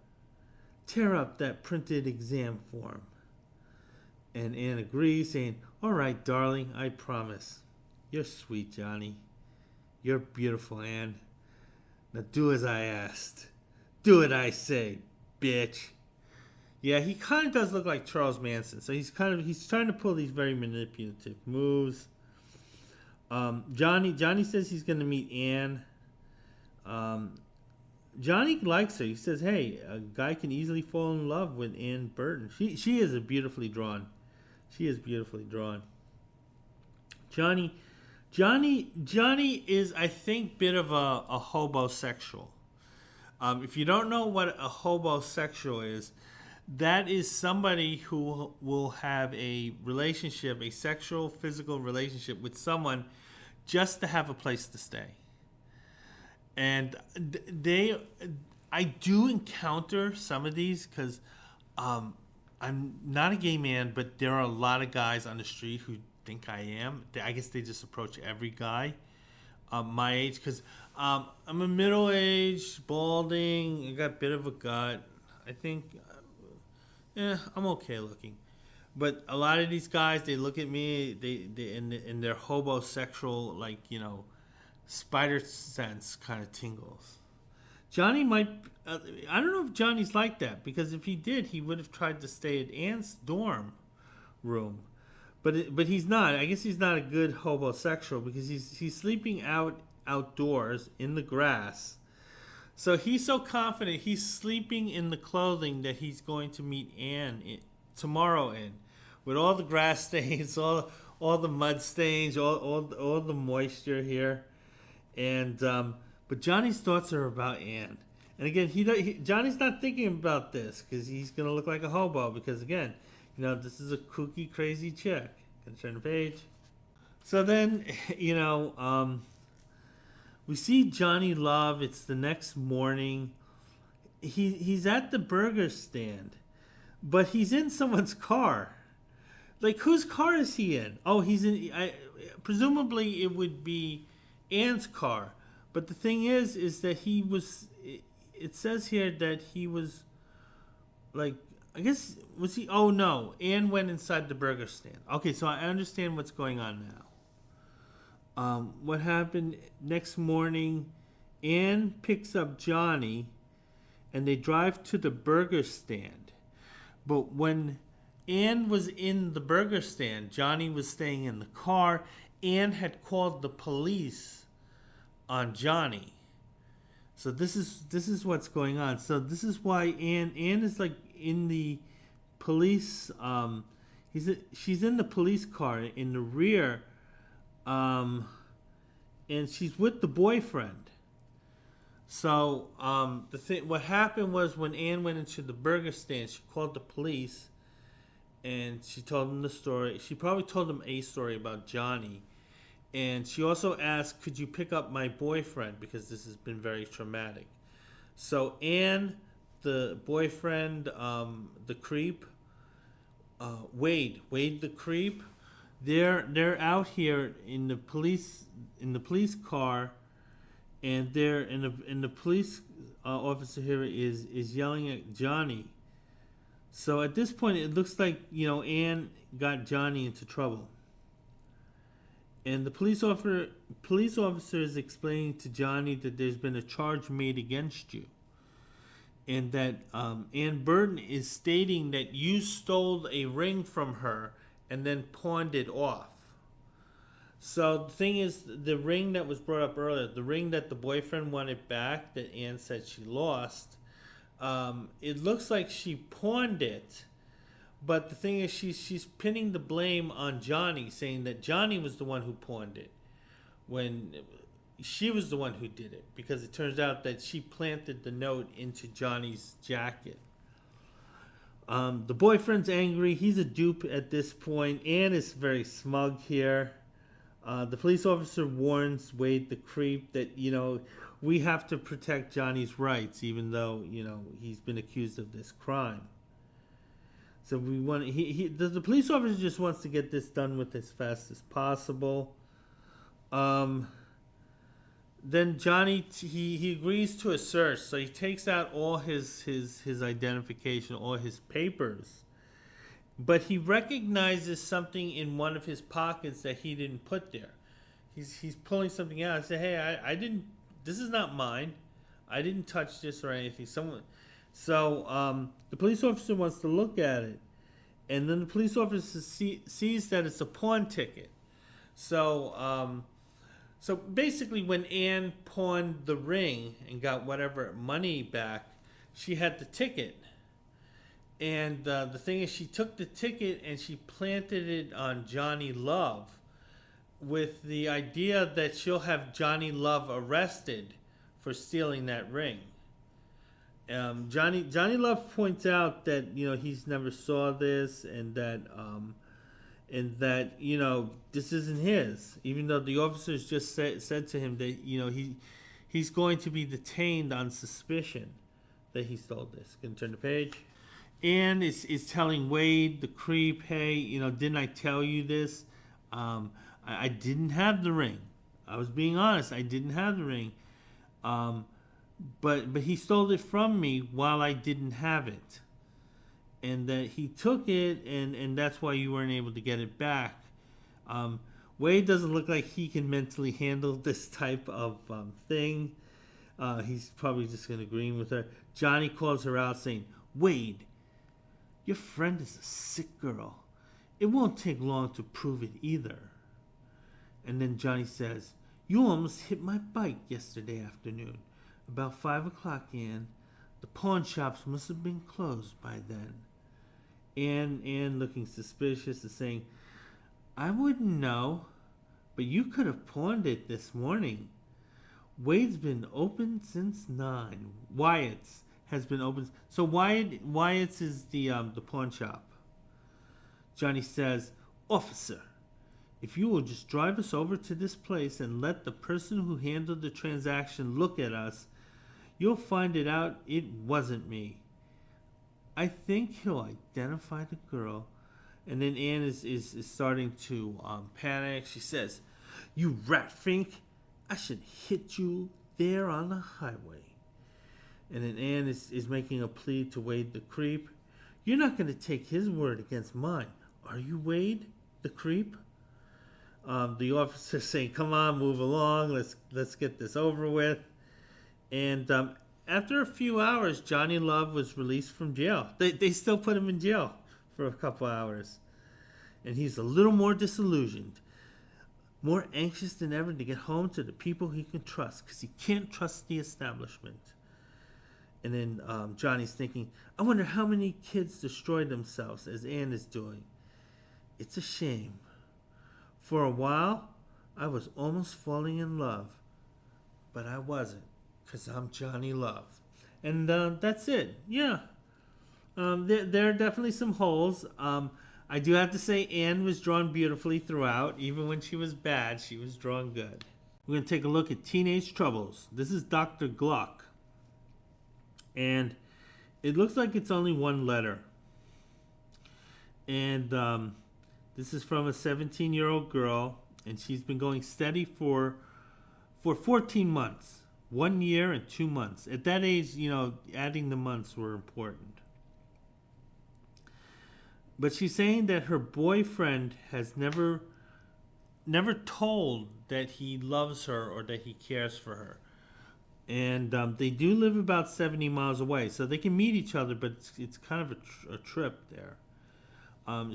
Tear up that printed exam form." And Anne agrees, saying, "All right, darling, I promise." "You're sweet, Johnny. You're beautiful, Anne. Now do as I asked. Do what I say, bitch." Yeah, he kind of does look like Charles Manson. So he's trying to pull these very manipulative moves. Johnny says he's going to meet Anne. Johnny likes her. He says, "Hey, a guy can easily fall in love with Anne Burton. She is beautifully drawn. She is beautifully drawn." Johnny is, I think, bit of a hobosexual. If you don't know what a hobosexual is, that is somebody who will have a relationship, a sexual, physical relationship with someone just to have a place to stay. And I do encounter some of these because I'm not a gay man, but there are a lot of guys on the street who think I am. I guess they just approach every guy my age because I'm a middle-aged, balding, I got a bit of a gut. I think, I'm okay looking. But a lot of these guys, they look at me, they in their hobosexual, like, spider sense kind of tingles. Johnny might, I don't know if Johnny's like that, because if he did, he would have tried to stay at Anne's dorm room. But he's not. I guess he's not a good hobosexual because he's sleeping outdoors in the grass. So he's so confident he's sleeping in the clothing that he's going to meet Anne tomorrow in, with all the grass stains, all the mud stains, all the moisture here, and but Johnny's thoughts are about Anne. And again, Johnny's not thinking about this because he's gonna look like a hobo. Because again, this is a kooky, crazy chick. Gonna turn the page. So then, we see Johnny Love. It's the next morning. He's at the burger stand, but he's in someone's car. Like, whose car is he in? Oh, he's in. Presumably, it would be Anne's car. But the thing is that he was. It says here that he was, like, I guess, was he? Oh no, Anne went inside the burger stand. Okay, so I understand what's going on now. What happened next morning, Anne picks up Johnny and they drive to the burger stand. But when Anne was in the burger stand, Johnny was staying in the car. Anne had called the police on Johnny. So this is what's going on. So this is why Anne is like in the police. She's in the police car in the rear. And she's with the boyfriend. So what happened was when Anne went into the burger stand, she called the police, and she told them the story. She probably told them a story about Johnny, And she also asked, could you pick up my boyfriend, because this has been very traumatic. So Ann, the boyfriend, the creep, Wade the creep, they're out here in the police car, and they're in the police officer here is yelling at Johnny. So at this point, it looks like, Ann got Johnny into trouble. And the police officer is explaining to Johnny that there's been a charge made against you. And that Ann Burton is stating that you stole a ring from her and then pawned it off. So the thing is, the ring that was brought up earlier, the ring that the boyfriend wanted back, that Ann said she lost, it looks like she pawned it. But the thing is, she's pinning the blame on Johnny, saying that Johnny was the one who pawned it, when she was the one who did it, because it turns out that she planted the note into Johnny's jacket. The boyfriend's angry. He's a dupe at this point. Ann is very smug here. The police officer warns Wade the creep that, we have to protect Johnny's rights, even though, he's been accused of this crime. So we want the police officer just wants to get this done with as fast as possible. Then Johnny he agrees to a search, so he takes out all his identification, all his papers, but he recognizes something in one of his pockets that he didn't put there. He's pulling something out. I say, hey, I didn't. This is not mine. I didn't touch this or anything. So the police officer wants to look at it, and then the police officer sees that it's a pawn ticket. So basically, when Ann pawned the ring and got whatever money back, she had the ticket. And the thing is, she took the ticket and she planted it on Johnny Love, with the idea that she'll have Johnny Love arrested for stealing that ring. Johnny Love points out that he's never saw this, and that this isn't his, even though the officers just said to him that he's going to be detained on suspicion that he stole this. Can you turn the page? Ann is telling Wade the creep, hey, didn't I tell you this? I didn't have the ring. I was being honest. I didn't have the ring. But he stole it from me while I didn't have it. And that he took it, and that's why you weren't able to get it back. Wade doesn't look like he can mentally handle this type of thing. He's probably just going to agree with her. Johnny calls her out saying, Wade, your friend is a sick girl. It won't take long to prove it either. And then Johnny says, you almost hit my bike yesterday afternoon. About 5 o'clock, Ann. The pawn shops must have been closed by then. Ann, looking suspicious, is saying, I wouldn't know, but you could have pawned it this morning. Wade's been open since 9. Wyatt's has been open. So Wyatt's is the pawn shop. Johnny says, Officer, if you will just drive us over to this place and let the person who handled the transaction look at us, you'll find it out it wasn't me. I think he'll identify the girl. And then Ann is starting to panic. She says, you rat fink, I should hit you there on the highway. And then Ann is making a plea to Wade the creep. You're not going to take his word against mine, are you, Wade the creep? The officer's saying, come on, move along, let's get this over with. And after a few hours, Johnny Love was released from jail. They still put him in jail for a couple hours. And he's a little more disillusioned, more anxious than ever to get home to the people he can trust, because he can't trust the establishment. And then Johnny's thinking, I wonder how many kids destroyed themselves as Ann is doing. It's a shame. For a while, I was almost falling in love, but I wasn't, because I'm Johnny Love. And that's it. Yeah. There are definitely some holes. I do have to say Anne was drawn beautifully throughout. Even when she was bad, she was drawn good. We're going to take a look at Teenage Troubles. This is Dr. Gluck. And it looks like it's only one letter. And this is from a 17-year-old girl. And she's been going steady for 14 months. 1 year and 2 months. At that age, adding the months were important. But she's saying that her boyfriend has never told that he loves her or that he cares for her. And they do live about 70 miles away, so they can meet each other, but it's kind of a trip there.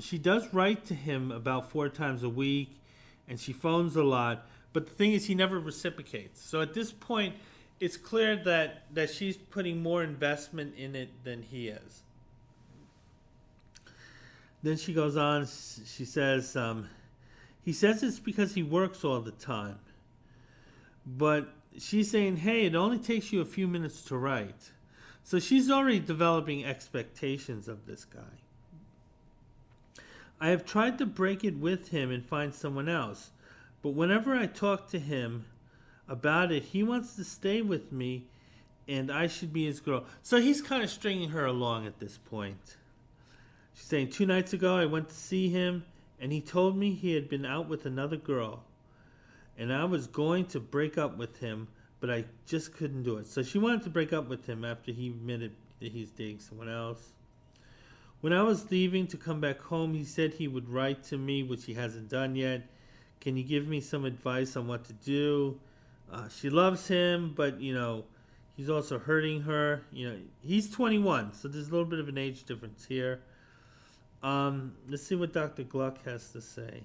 She does write to him about 4 times a week, and she phones a lot. But the thing is, he never reciprocates. So at this point, it's clear that she's putting more investment in it than he is. Then she goes on, she says, he says it's because he works all the time. But she's saying, hey, it only takes you a few minutes to write. So she's already developing expectations of this guy. I have tried to break it with him and find someone else. But whenever I talk to him about it, he wants to stay with me and I should be his girl. So he's kind of stringing her along at this point. She's saying, 2 nights ago I went to see him and he told me he had been out with another girl. And I was going to break up with him, but I just couldn't do it. So she wanted to break up with him after he admitted that he's dating someone else. When I was leaving to come back home, he said he would write to me, which he hasn't done yet. Can you give me some advice on what to do? She loves him, but, he's also hurting her. He's 21, so there's a little bit of an age difference here. Let's see what Dr. Gluck has to say.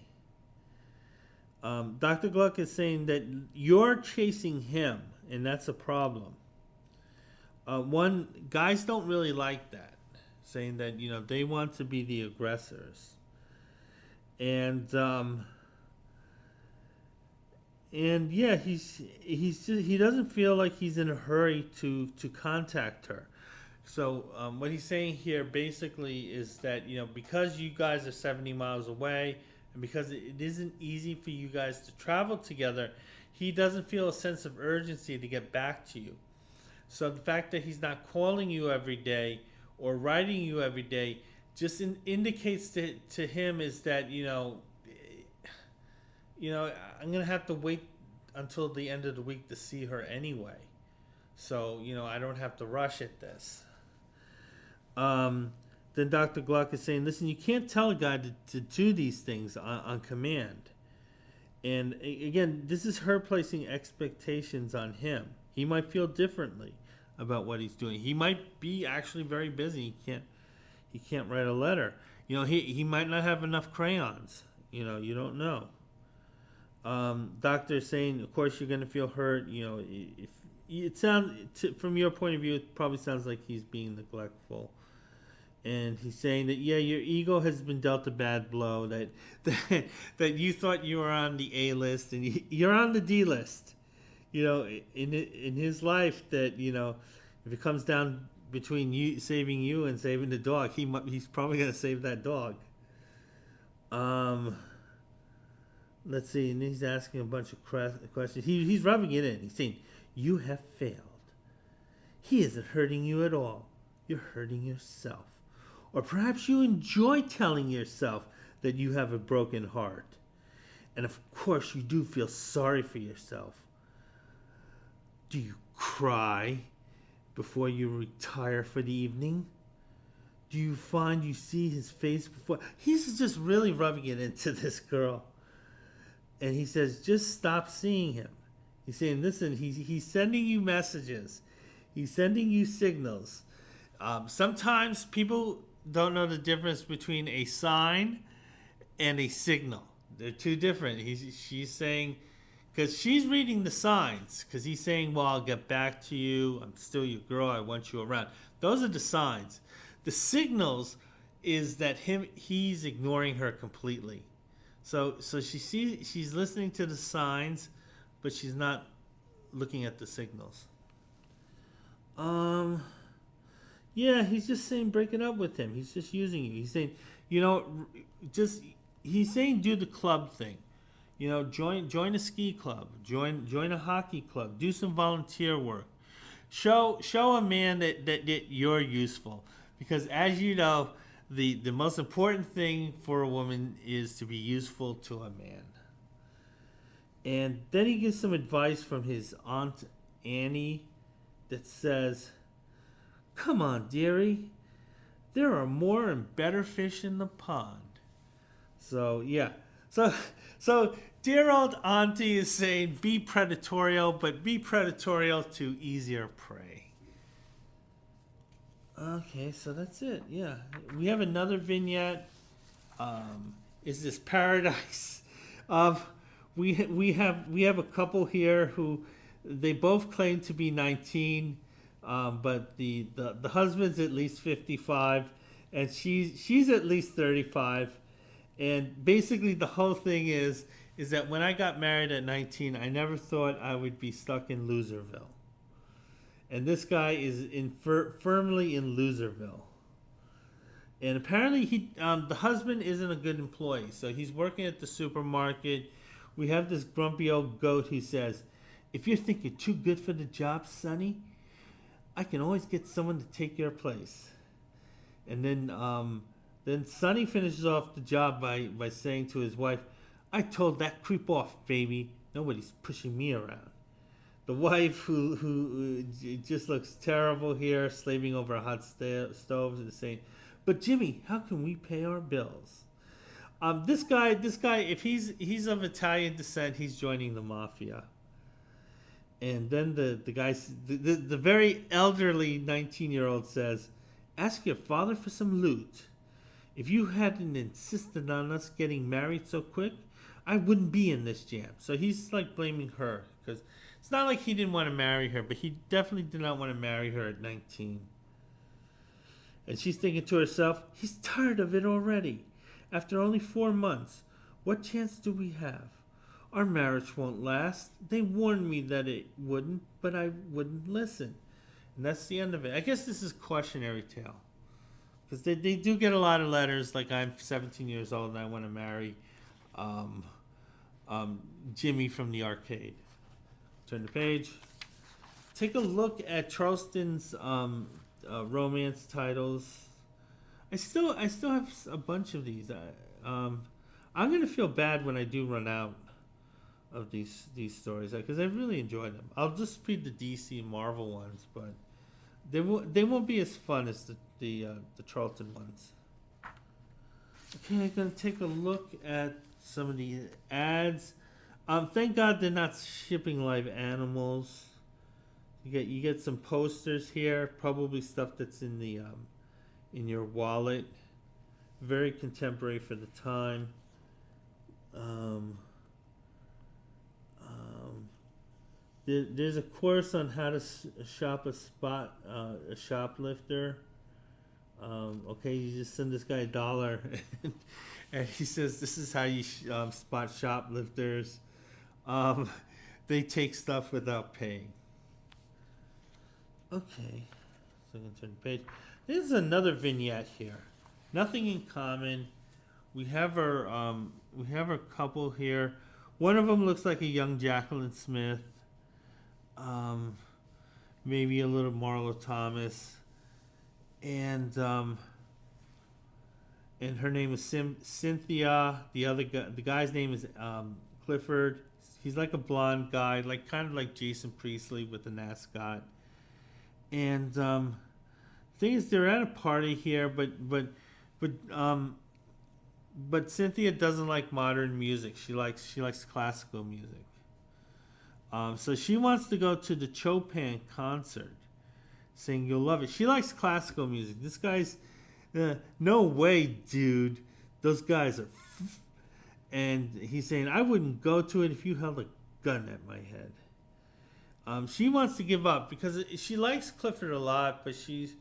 Dr. Gluck is saying that you're chasing him, and that's a problem. Guys don't really like that, saying that, they want to be the aggressors. And yeah, he doesn't feel like he's in a hurry to contact her. So what he's saying here basically is that, because you guys are 70 miles away and because it isn't easy for you guys to travel together, he doesn't feel a sense of urgency to get back to you. So the fact that he's not calling you every day or writing you every day just indicates to him is that, I'm going to have to wait until the end of the week to see her anyway. So, I don't have to rush at this. Then Dr. Gluck is saying, listen, you can't tell a guy to do these things on command. And again, this is her placing expectations on him. He might feel differently about what he's doing. He might be actually very busy. He can't write a letter. He might not have enough crayons. You don't know. Doctor is saying, of course, you're going to feel hurt. If it sounds, from your point of view, it probably sounds like he's being neglectful. And he's saying that, yeah, your ego has been dealt a bad blow, that you thought you were on the A list and you're on the D list. In his life, that, if it comes down between you saving you and saving the dog, he's probably going to save that dog. Let's see, and he's asking a bunch of questions. He's rubbing it in. He's saying, you have failed. He isn't hurting you at all. You're hurting yourself. Or perhaps you enjoy telling yourself that you have a broken heart. And of course you do feel sorry for yourself. Do you cry before you retire for the evening? Do you find you see his face before? He's just really rubbing it into this girl. And he says, just stop seeing him. He's saying, listen, he's sending you messages. He's sending you signals. Sometimes people don't know the difference between a sign and a signal. They're two different. She's saying, because she's reading the signs, because he's saying, well, I'll get back to you. I'm still your girl. I want you around. Those are the signs. The signals is that he's ignoring her completely. So she's listening to the signs, but she's not looking at the signals. Yeah, he's just saying break it up with him. He's just using you. He's saying you know, just he's saying do the club thing. You know, join a ski club, join a hockey club, do some volunteer work. Show a man that you're useful, because as you know, the most important thing for a woman is to be useful to a man. And then he gives some advice from his aunt Annie that says, "Come on, dearie, there are more and better fish in the pond." So yeah, so dear old auntie is saying be predatorial, but be predatorial to easier prey. Okay, so that's it. Yeah, we have another vignette. Is this paradise? We have a couple here who they both claim to be 19, but the husband's at least 55, and she's at least 35, and basically the whole thing is that when I got married at 19, I never thought I would be stuck in Loserville. And this guy is firmly in Loserville. And apparently the husband isn't a good employee. So he's working at the supermarket. We have this grumpy old goat who says, "If you think you're too good for the job, Sonny, I can always get someone to take your place." And then Sonny finishes off the job by saying to his wife, "I told that creep off, baby. Nobody's pushing me around." The wife, who just looks terrible here, slaving over a hot stove, is saying, "But Jimmy, how can we pay our bills?" This guy, if he's of Italian descent, he's joining the mafia. And then the guy, the very elderly 19-year-old says, "Ask your father for some loot. If you hadn't insisted on us getting married so quick, I wouldn't be in this jam." So he's like blaming her, because it's not like he didn't want to marry her, but he definitely did not want to marry her at 19. And she's thinking to herself, he's tired of it already. After only 4 months, what chance do we have? Our marriage won't last. They warned me that it wouldn't, but I wouldn't listen. And that's the end of it. I guess this is cautionary tale. Because they do get a lot of letters, like I'm 17 years old and I want to marry Jimmy from the arcade. Turn the page. Take a look at Charleston's romance titles. I still have a bunch of these. I'm gonna feel bad when I do run out of these stories, because I really enjoy them. I'll just read the DC and Marvel ones, but they won't be as fun as the Charlton ones. Okay, I'm gonna take a look at some of the ads. Thank God they're not shipping live animals. You get some posters here, probably stuff that's in the in your wallet. Very contemporary for the time. There's a course on how to shop a shoplifter. Okay, you just send this guy $1, and he says this is how you spot shoplifters. They take stuff without paying. Okay, so I'm gonna turn the page. There's another vignette here. Nothing in common. We have our couple here. One of them looks like a young Jacqueline Smith. Maybe a little Marlo Thomas. And her name is Cynthia. The guy's name is Clifford. He's like a blonde guy, kind of like Jason Priestley with the mascot. And thing is, they're at a party here, but Cynthia doesn't like modern music. She likes classical music. So she wants to go to the Chopin concert, saying you'll love it. She likes classical music. This guy's no way, dude. Those guys are. And he's saying, I wouldn't go to it if you held a gun at my head. She wants to give up because she likes Clifford a lot, but she's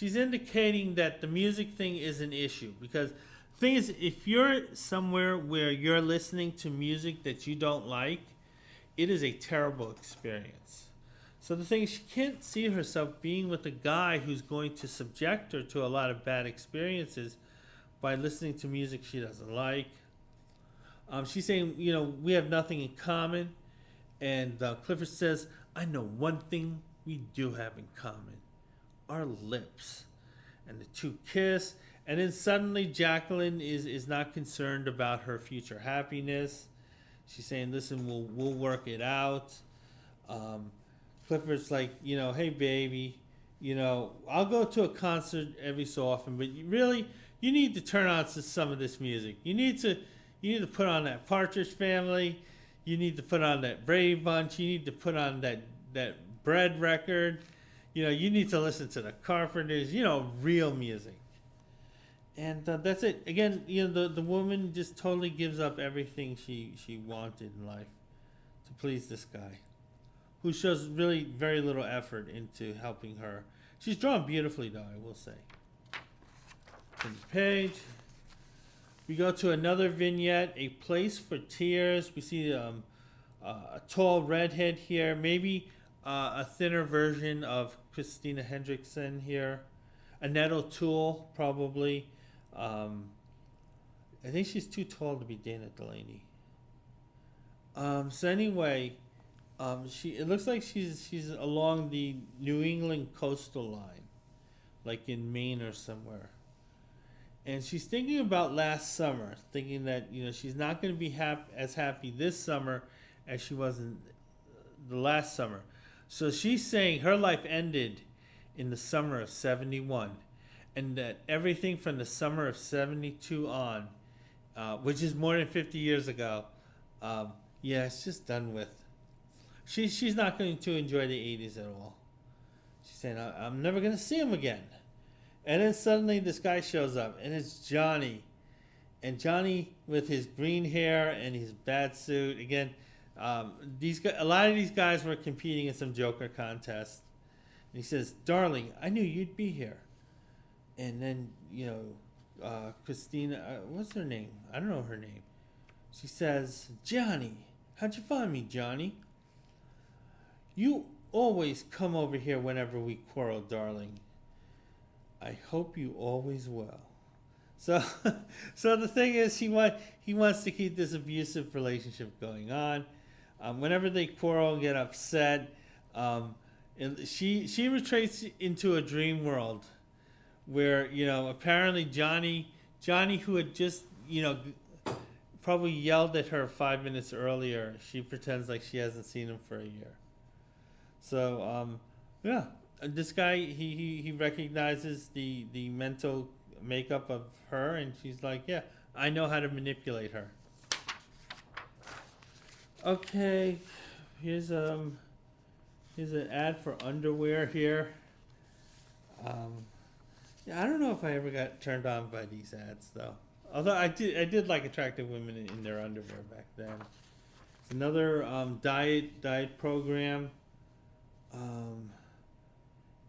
indicating that the music thing is an issue. Because the thing is, if you're somewhere where you're listening to music that you don't like, it is a terrible experience. So the thing is, she can't see herself being with a guy who's going to subject her to a lot of bad experiences, by listening to music she doesn't like. She's saying, we have nothing in common. And Clifford says, I know one thing we do have in common: our lips. And the two kiss. And then suddenly Jacqueline is not concerned about her future happiness. She's saying, listen, we'll work it out. Clifford's like, hey, baby, I'll go to a concert every so often, but you need to turn on to some of this music. You need to put on that Partridge Family. You need to put on that Brady Bunch. You need to put on that Bread record. You need to listen to the Carpenters. Real music. And that's it. Again, the woman just totally gives up everything she wanted in life to please this guy, who shows really very little effort into helping her. She's drawn beautifully, though, I will say. Turn the page. We go to another vignette, A Place for Tears. We see a tall redhead here, maybe a thinner version of Christina Hendrickson here. Annette O'Toole, probably. I think she's too tall to be Dana Delaney. So anyway, it looks like she's along the New England coastal line, like in Maine or somewhere. And she's thinking about last summer, thinking that she's not going to be as happy this summer as she was in the last summer. So she's saying her life ended in the summer of 71, and that everything from the summer of 72 on, which is more than 50 years ago, it's just done with. She's not going to enjoy the 80s at all. She's saying, I'm never going to see him again. And then suddenly this guy shows up, and it's Johnny. And Johnny with his green hair and his bad suit. Again, a lot of these guys were competing in some Joker contest. And he says, darling, I knew you'd be here. And then, Christina, what's her name? I don't know her name. She says, Johnny, how'd you find me, Johnny? You always come over here whenever we quarrel, darling. I hope you always will. So the thing is, he wants to keep this abusive relationship going on. Whenever they quarrel and get upset, and she retreats into a dream world where apparently Johnny, who had just probably yelled at her 5 minutes earlier, she pretends like she hasn't seen him for a year. So this guy, he recognizes the mental makeup of her, and she's like, yeah, I know how to manipulate her. Okay, here's an ad for underwear here. I don't know if I ever got turned on by these ads though. Although I did like attractive women in their underwear back then. It's another diet program.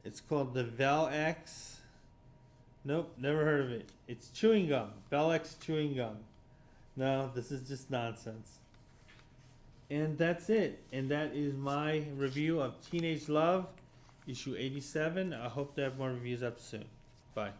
It's called the Vel-X. Nope, never heard of it. It's chewing gum. Vel-X chewing gum. No, this is just nonsense. And that's it. And that is my review of Teenage Love, issue 87. I hope to have more reviews up soon. Bye.